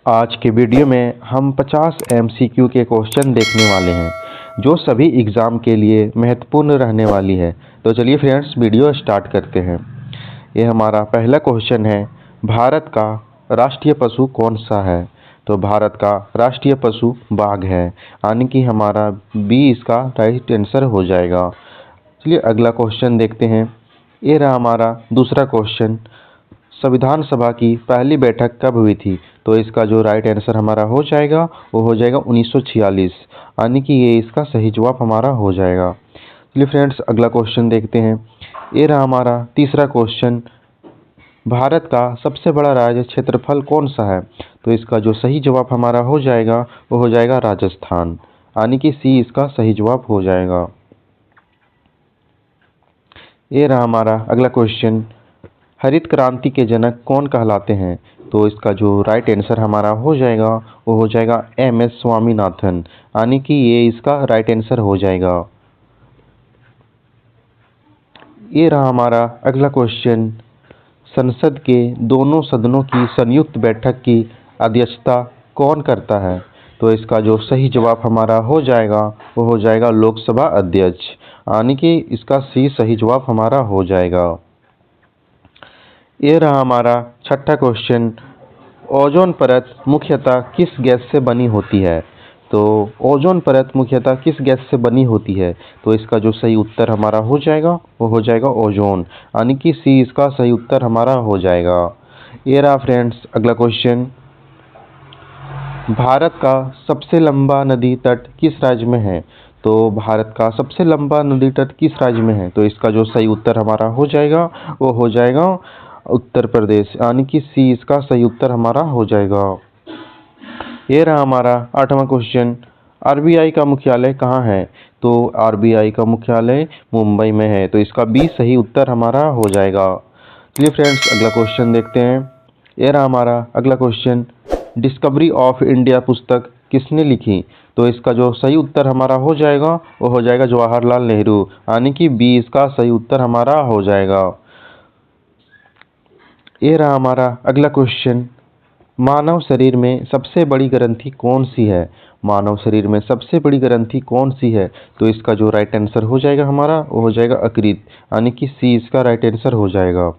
आज के वीडियो में हम 50 MCQ के क्वेश्चन देखने वाले हैं जो सभी एग्ज़ाम के लिए महत्वपूर्ण रहने वाली है। तो चलिए फ्रेंड्स वीडियो स्टार्ट करते हैं। ये हमारा पहला क्वेश्चन है, भारत का राष्ट्रीय पशु कौन सा है? तो भारत का राष्ट्रीय पशु बाघ है, यानी कि हमारा बी इसका राइट आंसर हो जाएगा। चलिए अगला क्वेश्चन देखते हैं। ये रहा हमारा दूसरा क्वेश्चन, संविधान सभा की पहली बैठक कब हुई थी? तो इसका जो राइट आंसर हमारा हो जाएगा वो हो जाएगा 1946, यानी कि ये इसका सही जवाब हमारा हो जाएगा। चलिए फ्रेंड्स अगला क्वेश्चन देखते हैं। ये रहा हमारा तीसरा क्वेश्चन, भारत का सबसे बड़ा राज्य क्षेत्रफल कौन सा है? तो इसका जो सही जवाब हमारा हो जाएगा वो हो जाएगा राजस्थान, यानी कि सी इसका सही जवाब हो जाएगा। ये रहा हमारा अगला क्वेश्चन, हरित क्रांति के जनक कौन कहलाते हैं? तो इसका जो राइट आंसर हमारा हो जाएगा वो हो जाएगा MS स्वामीनाथन, यानी कि ये इसका राइट आंसर हो जाएगा। ये रहा हमारा अगला क्वेश्चन, संसद के दोनों सदनों की संयुक्त बैठक की अध्यक्षता कौन करता है? तो इसका जो सही जवाब हमारा हो जाएगा वो हो जाएगा लोकसभा अध्यक्ष, यानी कि इसका सी सही जवाब हमारा हो जाएगा। ये रहा हमारा छठा क्वेश्चन, ओजोन परत मुख्यतः किस गैस से बनी होती है? तो ओजोन परत मुख्यतः किस गैस से बनी होती है? तो इसका जो सही उत्तर हमारा हो जाएगा वो हो जाएगा ओजोन, यानी कि सी इसका सही उत्तर हमारा हो जाएगा। ये रहा फ्रेंड्स अगला क्वेश्चन, भारत का सबसे लंबा नदी तट किस राज्य में है? तो भारत का सबसे लंबा नदी तट किस राज्य में है? तो इसका जो सही उत्तर हमारा हो जाएगा वो हो जाएगा उत्तर प्रदेश, यानी कि सी इसका सही उत्तर हमारा हो जाएगा। ये रहा हमारा आठवां क्वेश्चन, RBI का मुख्यालय कहाँ है? तो RBI का मुख्यालय मुंबई में है, तो इसका बी सही उत्तर हमारा हो जाएगा। चलिए फ्रेंड्स अगला क्वेश्चन देखते हैं। ये रहा हमारा अगला क्वेश्चन, डिस्कवरी ऑफ इंडिया पुस्तक किसने लिखी? तो इसका जो सही उत्तर हमारा हो जाएगा वो हो जाएगा जवाहरलाल नेहरू, यानी कि बी इसका सही उत्तर हमारा हो जाएगा। ये रहा हमारा अगला क्वेश्चन, मानव शरीर में सबसे बड़ी ग्रंथि कौन सी है? मानव शरीर में सबसे बड़ी ग्रंथि कौन सी है? तो इसका जो राइट आंसर हो जाएगा हमारा वो हो जाएगा यकृत, यानी कि सी इसका राइट आंसर हो जाएगा।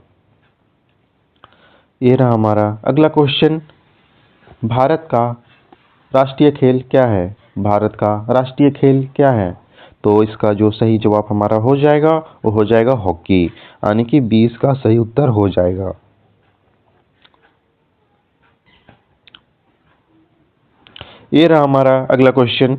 ये रहा हमारा अगला क्वेश्चन, भारत का राष्ट्रीय खेल क्या है? भारत का राष्ट्रीय खेल क्या है? तो इसका जो सही जवाब हमारा हो जाएगा वो हो जाएगा हॉकी, यानी कि 20 का सही उत्तर हो जाएगा। ये रहा हमारा अगला क्वेश्चन,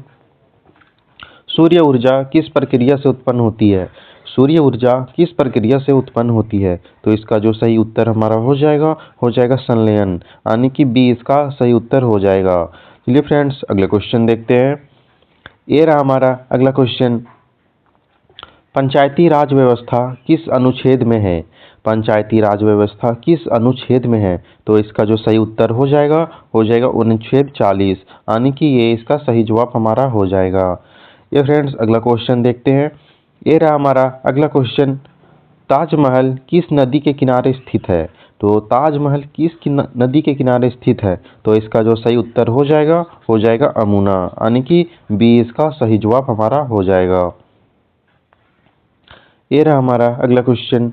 सूर्य ऊर्जा किस प्रक्रिया से उत्पन्न होती है? सूर्य ऊर्जा किस प्रक्रिया से उत्पन्न होती है? तो इसका जो सही उत्तर हमारा हो जाएगा संलयन, यानी कि बी इसका सही उत्तर हो जाएगा। चलिए फ्रेंड्स अगले क्वेश्चन देखते हैं। ये रहा हमारा अगला क्वेश्चन, पंचायती राज व्यवस्था किस अनुच्छेद में है? पंचायती राज व्यवस्था किस अनुच्छेद में है? तो इसका जो सही उत्तर हो जाएगा अनुच्छेद 40, यानी कि ये इसका सही जवाब हमारा हो जाएगा। ये फ्रेंड्स अगला क्वेश्चन देखते हैं। ये रहा हमारा अगला क्वेश्चन, ताजमहल किस नदी के किनारे स्थित है? तो ताजमहल किस नदी के किनारे स्थित है? तो इसका जो सही उत्तर हो जाएगा अमुना, यानी कि बी इसका सही जवाब हमारा हो जाएगा। ये रहा हमारा अगला क्वेश्चन,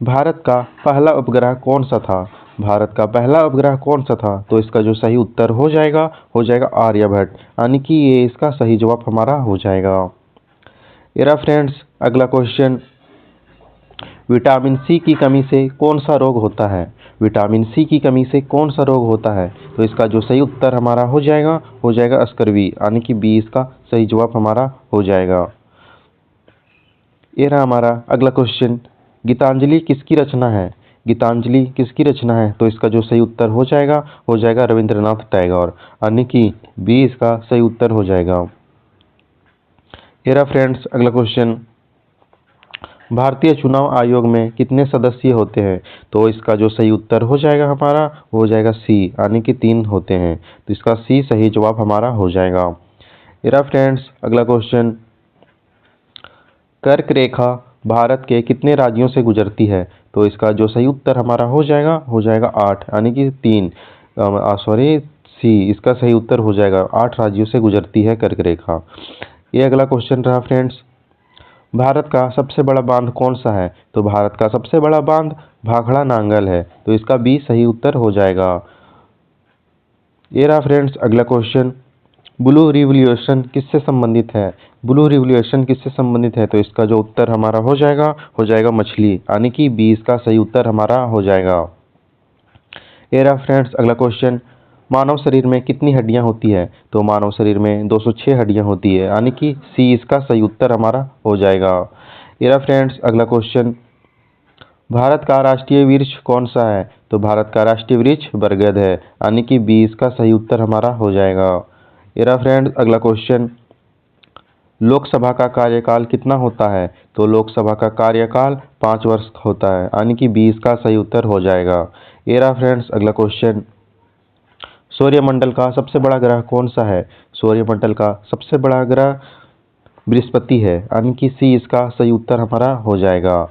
भारत का पहला उपग्रह कौन सा था? भारत का पहला उपग्रह कौन सा था? तो इसका जो सही उत्तर हो जाएगा आर्यभट्ट, यानी कि ये इसका सही जवाब हमारा हो जाएगा। ये रहा फ्रेंड्स अगला क्वेश्चन, विटामिन सी की कमी से कौन सा रोग होता है? विटामिन सी की कमी से कौन सा रोग होता है? तो इसका जो सही उत्तर हमारा हो जाएगा स्कर्वी, यानी कि बी इसका सही जवाब हमारा हो जाएगा। ये रहा हमारा अगला क्वेश्चन, गीतांजलि किसकी रचना है? गीतांजलि किसकी रचना है? तो इसका जो सही उत्तर हो जाएगा रविंद्रनाथ टैगोर, यानी कि बी इसका सही उत्तर हो जाएगा। ये रहा फ्रेंड्स अगला क्वेश्चन, भारतीय चुनाव आयोग में कितने सदस्य होते हैं? तो इसका जो सही उत्तर हो जाएगा हमारा हो जाएगा सी, यानी कि 3 होते हैं, तो इसका सी सही जवाब हमारा हो जाएगा। ये रहा फ्रेंड्स अगला क्वेश्चन, कर्क रेखा भारत के कितने राज्यों से गुजरती है? तो इसका जो सही उत्तर हमारा हो जाएगा 8, यानी कि 3 सॉरी सी इसका सही उत्तर हो जाएगा। 8 राज्यों से गुजरती है कर्क रेखा। ये अगला क्वेश्चन रहा फ्रेंड्स, भारत का सबसे बड़ा बांध कौन सा है? तो भारत का सबसे बड़ा बांध भाखड़ा नांगल है, तो इसका बी सही उत्तर हो जाएगा। ये रहा फ्रेंड्स अगला क्वेश्चन, ब्लू रिवॉल्यूशन किससे संबंधित है? ब्लू रिवॉल्यूशन किससे संबंधित है? तो इसका जो उत्तर हमारा हो जाएगा मछली, यानी कि बी इसका सही उत्तर हमारा हो जाएगा। ये रहा फ्रेंड्स अगला क्वेश्चन, मानव शरीर में कितनी हड्डियां होती है? तो मानव शरीर में 206 हड्डियां होती है, यानी कि सी इसका सही उत्तर हमारा हो जाएगा। ये रहा फ्रेंड्स अगला क्वेश्चन, भारत का राष्ट्रीय वृक्ष कौन सा है? तो भारत का राष्ट्रीय वृक्ष बरगद है, यानी कि बी इसका सही उत्तर हमारा हो जाएगा। ये रहा फ्रेंड्स अगला क्वेश्चन, लोकसभा का कार्यकाल कितना होता है? तो लोकसभा का कार्यकाल 5 वर्ष होता है, यानी कि बी इसका सही उत्तर हो जाएगा। ये रहा फ्रेंड्स अगला क्वेश्चन, सूर्यमंडल का सबसे बड़ा ग्रह कौन सा है? सूर्यमंडल का सबसे बड़ा ग्रह बृहस्पति है, यानी कि सी इसका सही उत्तर हमारा हो जाएगा।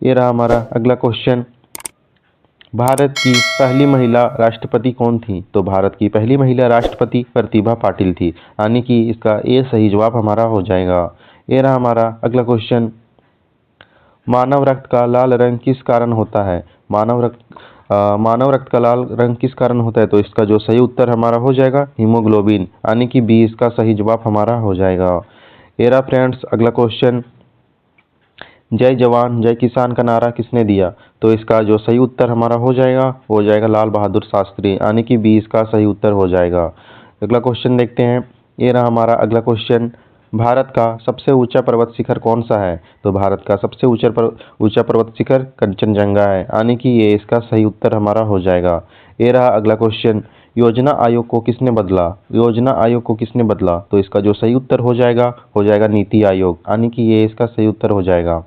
ये रहा हमारा अगला क्वेश्चन, भारत की पहली महिला राष्ट्रपति कौन थी? तो भारत की पहली महिला राष्ट्रपति प्रतिभा पाटिल थी, यानी कि इसका ए सही जवाब हमारा हो जाएगा। ये रहा हमारा अगला क्वेश्चन, मानव रक्त का लाल रंग किस कारण होता है? मानव रक्त का लाल रंग किस कारण होता है? तो इसका जो सही उत्तर हमारा हो जाएगा हीमोग्लोबिन, यानी कि बी इसका सही जवाब हमारा हो जाएगा। ये रहा फ्रेंड्स अगला क्वेश्चन, जय जवान जय किसान का नारा किसने दिया? तो इसका जो सही उत्तर हमारा हो जाएगा लाल बहादुर शास्त्री, यानी कि बी इसका सही उत्तर हो जाएगा। अगला क्वेश्चन देखते हैं। ये रहा हमारा अगला क्वेश्चन, भारत का सबसे ऊंचा पर्वत शिखर कौन सा है? तो भारत का सबसे ऊंचा पर्वत शिखर कंचनजंगा है, यानी कि ये इसका सही उत्तर हमारा हो जाएगा। ये रहा अगला क्वेश्चन, योजना आयोग को किसने बदला? योजना आयोग को किसने बदला? तो इसका जो सही उत्तर हो जाएगा नीति आयोग, यानी कि ये इसका सही उत्तर हो जाएगा।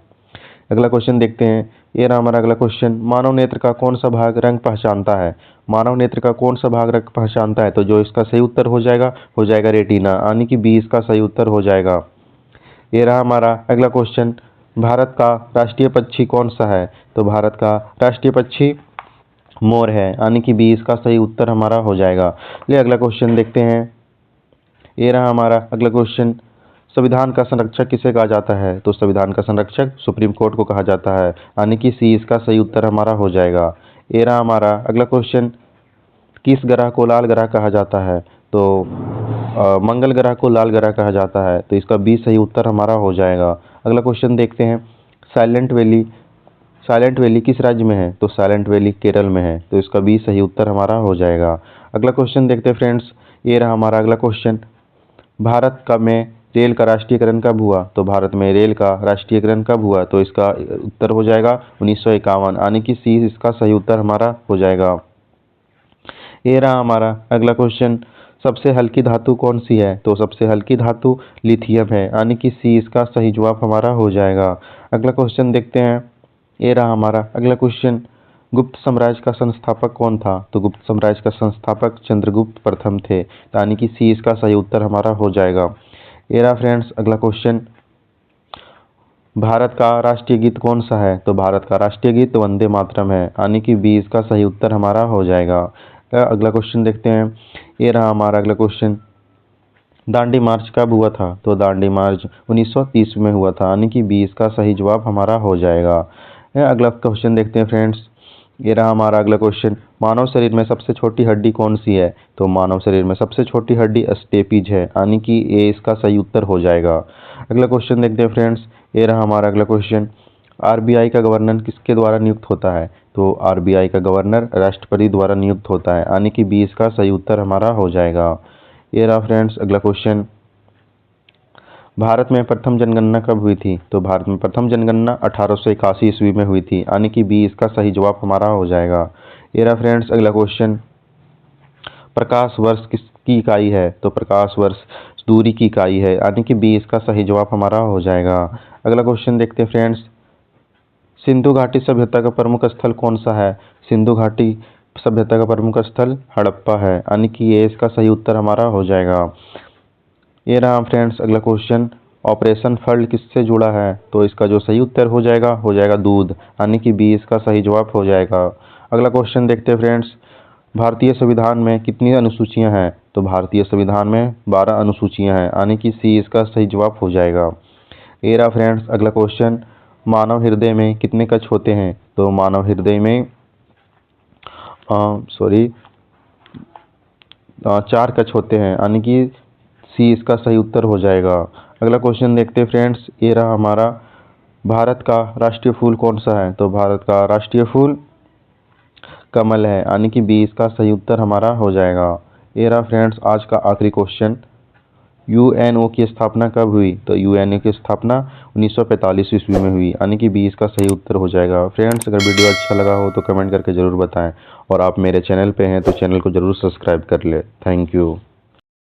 अगला क्वेश्चन देखते हैं। ये रहा हमारा अगला क्वेश्चन, मानव नेत्र का कौन सा भाग रंग पहचानता है? मानव नेत्र का कौन सा भाग रंग पहचानता है? तो जो इसका सही उत्तर हो जाएगा रेटिना, यानी कि बी इसका सही उत्तर हो जाएगा। ये रहा हमारा अगला क्वेश्चन, भारत का राष्ट्रीय पक्षी कौन सा है? तो भारत का राष्ट्रीय पक्षी मोर है, यानी कि बी इसका सही उत्तर हमारा हो जाएगा। चलिए अगला क्वेश्चन देखते हैं। ये रहा हमारा अगला क्वेश्चन, संविधान का संरक्षक किसे कहा जाता है? तो संविधान का संरक्षक सुप्रीम कोर्ट को कहा जाता है, यानी कि सी इसका सही उत्तर हमारा हो जाएगा। ये रहा हमारा अगला क्वेश्चन, किस ग्रह को लाल ग्रह कहा जाता है? तो मंगल ग्रह को लाल ग्रह कहा जाता है, तो इसका बी सही उत्तर हमारा हो जाएगा। अगला क्वेश्चन देखते हैं। साइलेंट वैली किस राज्य में है? तो साइलेंट वैली केरल में है, तो इसका बी सही उत्तर हमारा हो जाएगा। अगला क्वेश्चन देखते हैं फ्रेंड्स। ये रहा हमारा अगला क्वेश्चन, भारत का में रेल का राष्ट्रीयकरण कब हुआ? तो भारत में रेल का राष्ट्रीयकरण कब हुआ? तो इसका उत्तर हो जाएगा 1951, यानी कि सी इसका सही उत्तर हमारा हो जाएगा। ये रहा हमारा अगला क्वेश्चन, सबसे हल्की धातु कौन सी है? तो सबसे हल्की धातु लिथियम है, यानी कि सी इसका सही जवाब हमारा हो जाएगा। अगला क्वेश्चन देखते हैं। ये रहा हमारा अगला क्वेश्चन, गुप्त साम्राज्य का संस्थापक कौन था? तो गुप्त साम्राज्य का संस्थापक चंद्रगुप्त प्रथम थे, यानी कि सी इसका सही उत्तर हमारा हो जाएगा। ये रहा फ्रेंड्स अगला क्वेश्चन, भारत का राष्ट्रीय गीत कौन सा है? तो भारत का राष्ट्रीय गीत वंदे मातरम है, यानी कि बी इसका सही उत्तर हमारा हो जाएगा। अगला क्वेश्चन देखते हैं। ये रहा हमारा अगला क्वेश्चन, दांडी मार्च कब हुआ था? तो दांडी मार्च 1930 में हुआ था, यानी कि बी इसका सही जवाब हमारा हो जाएगा। अगला क्वेश्चन देखते हैं फ्रेंड्स। ये रहा हमारा अगला क्वेश्चन, मानव शरीर में सबसे छोटी हड्डी कौन सी है? तो मानव शरीर में सबसे छोटी हड्डी स्टेपीज है, यानी कि ये इसका सही उत्तर हो जाएगा। अगला क्वेश्चन देखते हैं फ्रेंड्स। ये रहा हमारा अगला क्वेश्चन, आरबीआई का गवर्नर किसके द्वारा नियुक्त होता है? तो आरबीआई का गवर्नर राष्ट्रपति द्वारा नियुक्त होता है, यानी कि बी इसका सही उत्तर हमारा हो जाएगा। ये रहा फ्रेंड्स अगला क्वेश्चन, भारत में प्रथम जनगणना कब हुई थी? तो भारत में प्रथम जनगणना 1881 ईस्वी में हुई थी, यानी कि बी इसका सही जवाब हमारा हो जाएगा। ये रहा फ्रेंड्स अगला क्वेश्चन, प्रकाश वर्ष किसकी इकाई है? तो प्रकाश वर्ष दूरी की इकाई है, यानी कि बी इसका सही जवाब हमारा हो जाएगा। अगला क्वेश्चन देखते हैं फ्रेंड्स, सिंधु घाटी सभ्यता का प्रमुख स्थल कौन सा है? सिंधु घाटी सभ्यता का प्रमुख स्थल हड़प्पा है, यानी कि ये इसका सही उत्तर हमारा हो जाएगा। ये रहा फ्रेंड्स अगला क्वेश्चन, ऑपरेशन फ्लड किससे जुड़ा है? तो इसका जो सही उत्तर हो जाएगा दूध, यानी कि बी इसका सही जवाब हो जाएगा। अगला क्वेश्चन देखते हैं फ्रेंड्स, भारतीय संविधान में कितनी अनुसूचियां हैं? तो भारतीय संविधान में 12 अनुसूचियां हैं, यानी कि सी इसका सही जवाब हो जाएगा। ये रहा फ्रेंड्स अगला क्वेश्चन, मानव हृदय में कितने कक्ष होते हैं? तो मानव हृदय में 4 कक्ष होते हैं, यानी कि सी इसका सही उत्तर हो जाएगा। अगला क्वेश्चन देखते हैं फ्रेंड्स, ये रहा हमारा, भारत का राष्ट्रीय फूल कौन सा है? तो भारत का राष्ट्रीय फूल कमल है, यानी कि बी इसका सही उत्तर हमारा हो जाएगा। ये रहा फ्रेंड्स आज का आखिरी क्वेश्चन, यूएनओ की स्थापना कब हुई? तो यूएनओ की स्थापना 1945 ईस्वी में हुई, यानी कि बी इसका सही उत्तर हो जाएगा। फ्रेंड्स अगर वीडियो अच्छा लगा हो तो कमेंट करके ज़रूर बताएं, और आप मेरे चैनल पे हैं तो चैनल को ज़रूर सब्सक्राइब कर ले। Thank you.